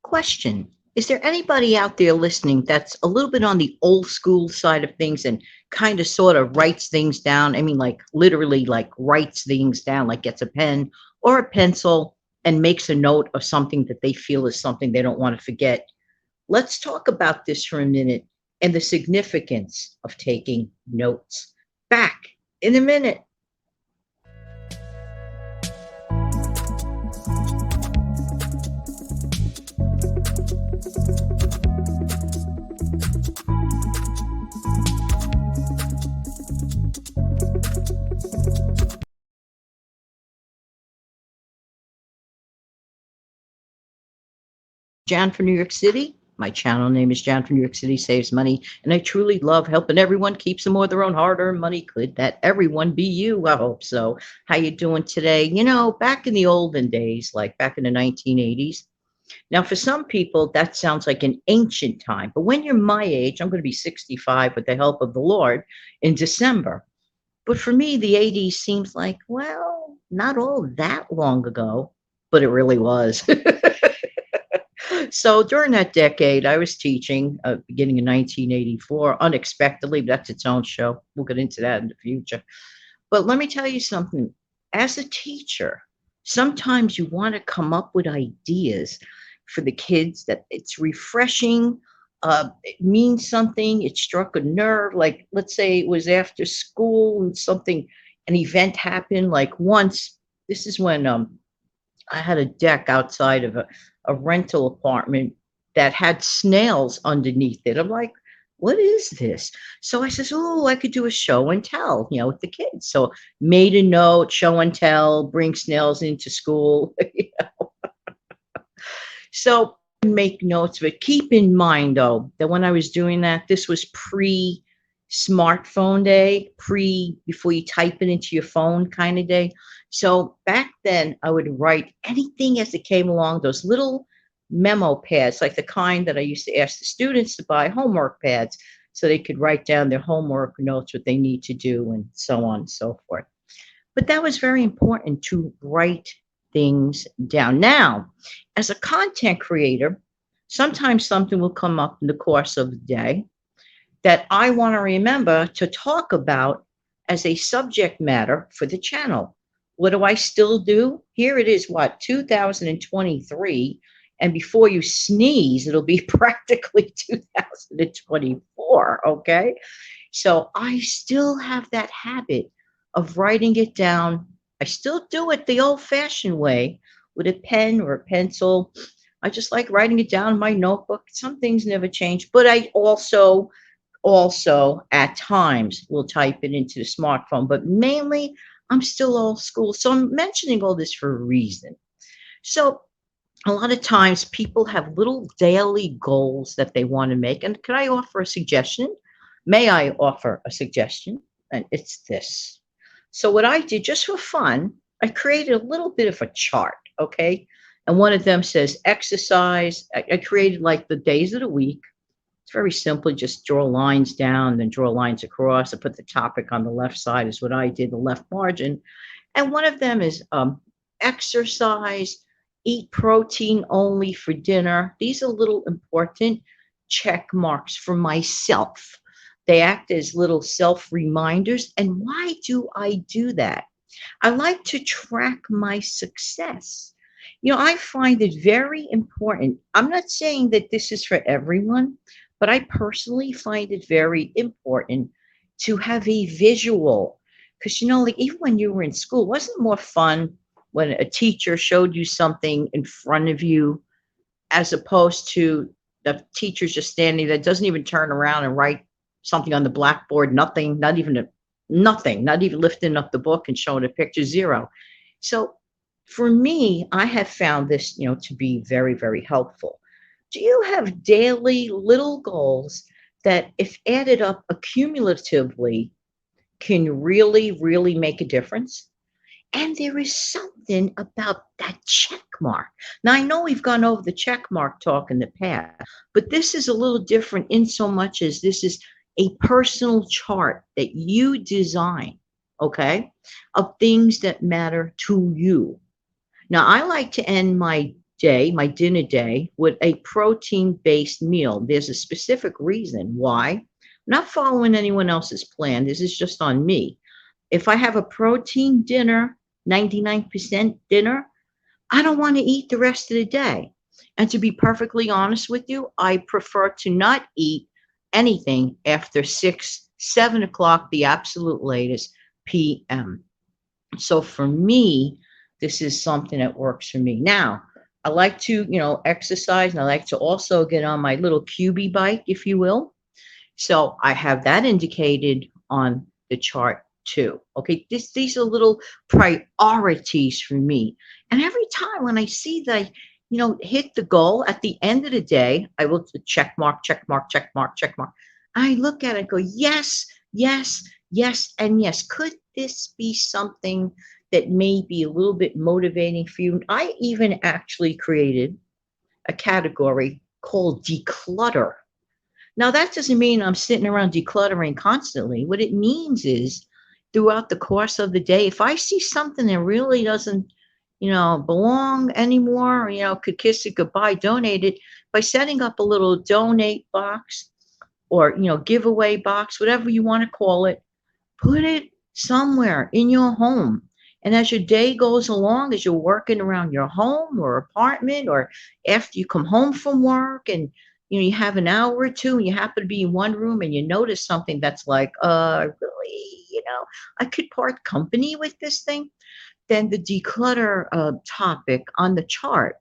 Question. Is there anybody out there listening that's a little bit on the old school side of things and kind of sort of writes things down? I mean, like literally, like writes things down, like gets a pen or a pencil and makes a note of something that they feel is something they don't want to forget. Let's talk about this for a minute and the significance of taking notes. Back in a minute. Jan from New York City. My channel name is Jan from New York City Saves Money, and I truly love helping everyone keep some more of their own hard-earned money. Could that everyone be you? I hope so. How you doing today? Back in the olden days, like back in the 1980s. Now, for some people, that sounds like an ancient time, but when you're my age, I'm going to be 65 with the help of the Lord in December. But for me, the 80s seems like, well, not all that long ago, but it really was. So during that decade, I was teaching, beginning in 1984, unexpectedly. But that's its own show. We'll get into that in the future. But let me tell you something. As a teacher, sometimes you want to come up with ideas for the kids that it's refreshing. It means something. It struck a nerve. Like, let's say it was after school and something, an event happened. Like once, this is when I had a deck outside of a rental apartment that had snails underneath it. I'm like, what is this? So I says, oh, I could do a show and tell, with the kids. So made a note, show and tell, bring snails into school. So make notes, but keep in mind though that when I was doing that, this was pre smartphone day, pre before you type it into your phone kind of day. So back then I would write anything as it came along, those little memo pads, like the kind that I used to ask the students to buy, homework pads, so they could write down their homework notes, what they need to do, and so on and so forth. But that was very important to write things down. Now, as a content creator, sometimes something will come up in the course of the day that I want to remember to talk about as a subject matter for the channel. What do I still do? Here it is, what, 2023. And before you sneeze, it'll be practically 2024. Okay. So I still have that habit of writing it down. I still do it the old fashioned way with a pen or a pencil. I just like writing it down in my notebook. Some things never change, but I also at times will type it into the smartphone, but mainly I'm still old school. So I'm mentioning all this for a reason. So a lot of times people have little daily goals that they want to make. And can I offer a suggestion? May I offer a suggestion? And it's this. So what I did just for fun, I created a little bit of a chart, okay? And one of them says exercise. I created like the days of the week. It's very simple. Just draw lines down, then draw lines across. I put the topic on the left side is what I did, the left margin. And one of them is exercise, eat protein only for dinner. These are little important check marks for myself. They act as little self reminders. And why do I do that? I like to track my success. I find it very important. I'm not saying that this is for everyone, but I personally find it very important to have a visual. Because, like even when you were in school, wasn't it more fun when a teacher showed you something in front of you as opposed to the teacher's just standing there, doesn't even turn around and write something on the blackboard, nothing, nothing, not even lifting up the book and showing a picture, zero. So for me, I have found this, to be very, very helpful. Do you have daily little goals that, if added up accumulatively, can really, really make a difference? And there is something about that check mark. Now, I know we've gone over the check mark talk in the past, but this is a little different in so much as this is a personal chart that you design, okay, of things that matter to you. Now, I like to end my day, my dinner day, with a protein based meal. There's a specific reason why. I'm not following anyone else's plan. This is just on me. If I have a protein dinner, 99% dinner, I don't want to eat the rest of the day. And to be perfectly honest with you, I prefer to not eat anything after 6, 7 o'clock, the absolute latest PM. So for me, this is something that works for me. Now, I like to, exercise, and I like to also get on my little QB bike, if you will. So I have that indicated on the chart too. Okay, these are little priorities for me. And every time when I see that, hit the goal at the end of the day, I will check mark, check mark, check mark, check mark. I look at it and go, yes, yes, yes, and yes. Could this be something that may be a little bit motivating for you? I even actually created a category called declutter. Now, that doesn't mean I'm sitting around decluttering constantly. What it means is throughout the course of the day, if I see something that really doesn't, belong anymore, could kiss it goodbye, donate it by setting up a little donate box or, giveaway box, whatever you want to call it, put it somewhere in your home. And as your day goes along, as you're working around your home or apartment, or after you come home from work and you have an hour or two and you happen to be in one room and you notice something that's like, really, I could part company with this thing, then the declutter topic on the chart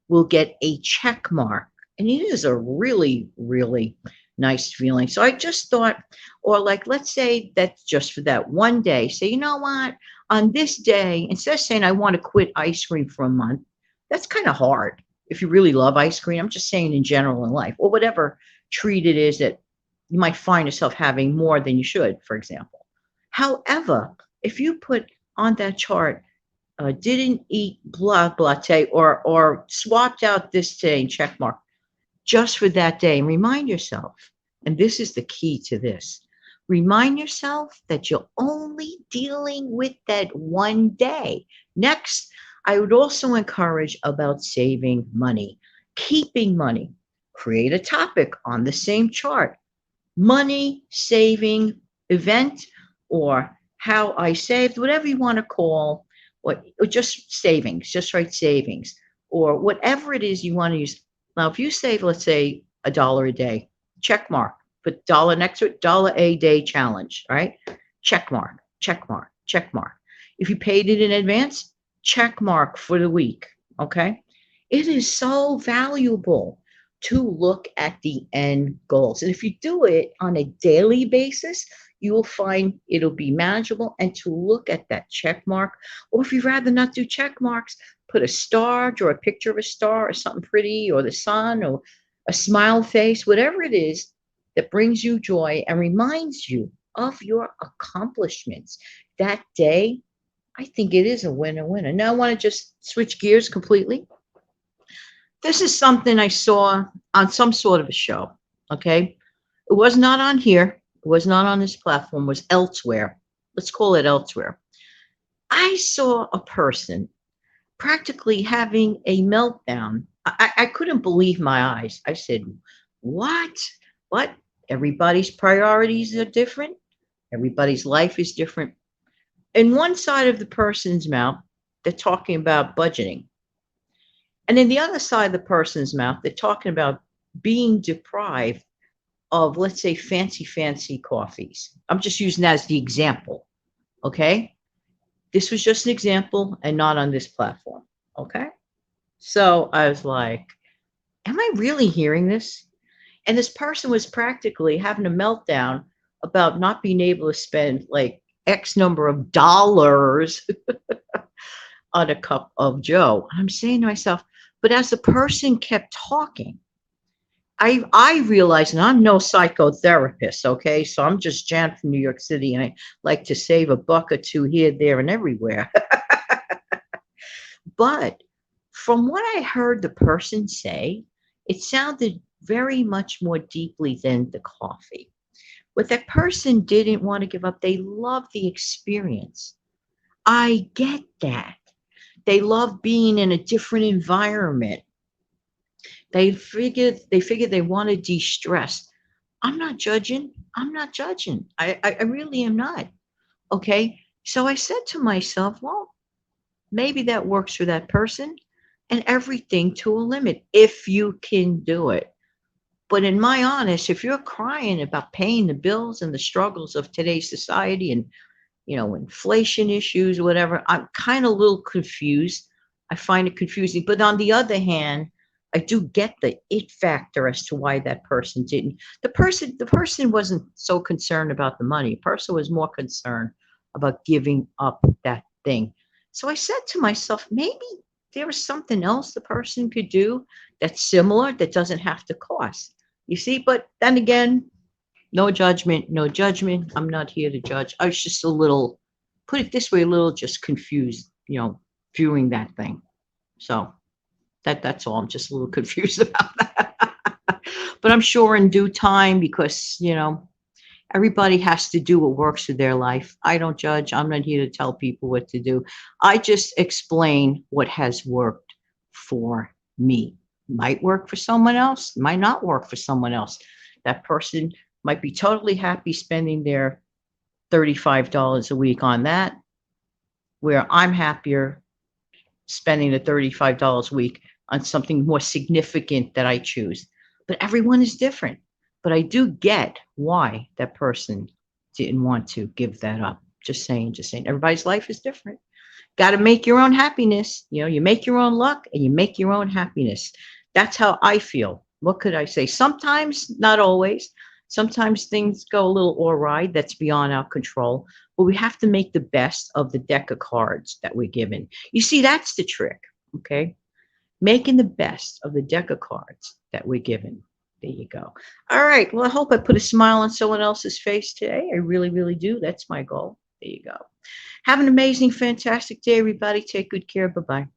will get a check mark. And it is a really, really nice feeling. So I just thought, or like, let's say that's just for that one day. Say, you know what? On this day, instead of saying I want to quit ice cream for a month, that's kind of hard. If you really love ice cream, I'm just saying in general in life, or whatever treat it is that you might find yourself having more than you should, for example. However, if you put on that chart, didn't eat blah blah day, or swapped out this day and check mark just for that day, and remind yourself, and this is the key to this, remind yourself that you're only dealing with that one day. Next, I would also encourage about saving money, keeping money. Create a topic on the same chart: money saving event, or how I saved, whatever you want to call, or just savings, just write savings, or whatever it is you want to use. Now, if you save, let's say, $1 a day, check mark, put dollar next to it, dollar a day challenge, right? Check mark, check mark, check mark. If you paid it in advance, check mark for the week, okay? It is so valuable to look at the end goals. And if you do it on a daily basis, you will find it'll be manageable, and to look at that check mark. Or if you'd rather not do check marks, put a star, draw a picture of a star or something pretty, or the sun, or a smile face, whatever it is that brings you joy and reminds you of your accomplishments that day. I think it is a winner. Now I want to just switch gears completely. This is something I saw on some sort of a show. Okay. It was not on here. It was not on this platform. It was elsewhere. Let's call it elsewhere. I saw a person practically having a meltdown. I couldn't believe my eyes. I said, what? What? Everybody's priorities are different. Everybody's life is different. In one side of the person's mouth, they're talking about budgeting. And in the other side of the person's mouth, they're talking about being deprived of, let's say, fancy coffees. I'm just using that as the example. Okay. This was just an example and not on this platform. Okay. So I was like, am I really hearing this? And this person was practically having a meltdown about not being able to spend like X number of dollars on a cup of Joe. I'm saying to myself, but as the person kept talking, I realized, and I'm no psychotherapist, okay? So I'm just Jan from New York City, and I like to save a buck or two here, there, and everywhere. But from what I heard the person say, it sounded very much more deeply than the coffee. What that person didn't want to give up, they loved the experience. I get that. They love being in a different environment. They figure they want to de-stress. I'm not judging. I'm not judging. I really am not. Okay. So I said to myself, well, maybe that works for that person, and everything to a limit if you can do it. But in my honest, if you're crying about paying the bills and the struggles of today's society and inflation issues, whatever, I'm kind of a little confused. I find it confusing. But on the other hand, I do get the it factor as to why that person didn't. The person wasn't so concerned about the money. The person was more concerned about giving up that thing. So I said to myself, maybe there was something else the person could do that's similar that doesn't have to cost. You see, but then again, no judgment, no judgment. I'm not here to judge. I was just a little, put it this way, a little just confused, viewing that thing. So that's all. I'm just a little confused about that. But I'm sure in due time, because everybody has to do what works for their life. I don't judge. I'm not here to tell people what to do. I just explain what has worked for me. Might work for someone else, might not work for someone else. That person might be totally happy spending their $35 a week on that, where I'm happier spending the $35 a week on something more significant that I choose. But everyone is different. But I do get why that person didn't want to give that up. Just saying, just saying. Everybody's life is different. Got to make your own happiness. You make your own luck and you make your own happiness. That's how I feel. What could I say? Sometimes, not always. Sometimes things go a little awry. That's beyond our control. But we have to make the best of the deck of cards that we're given. You see, that's the trick. Okay. Making the best of the deck of cards that we're given. There you go. All right. Well, I hope I put a smile on someone else's face today. I really, really do. That's my goal. There you go. Have an amazing, fantastic day, everybody. Take good care. Bye bye.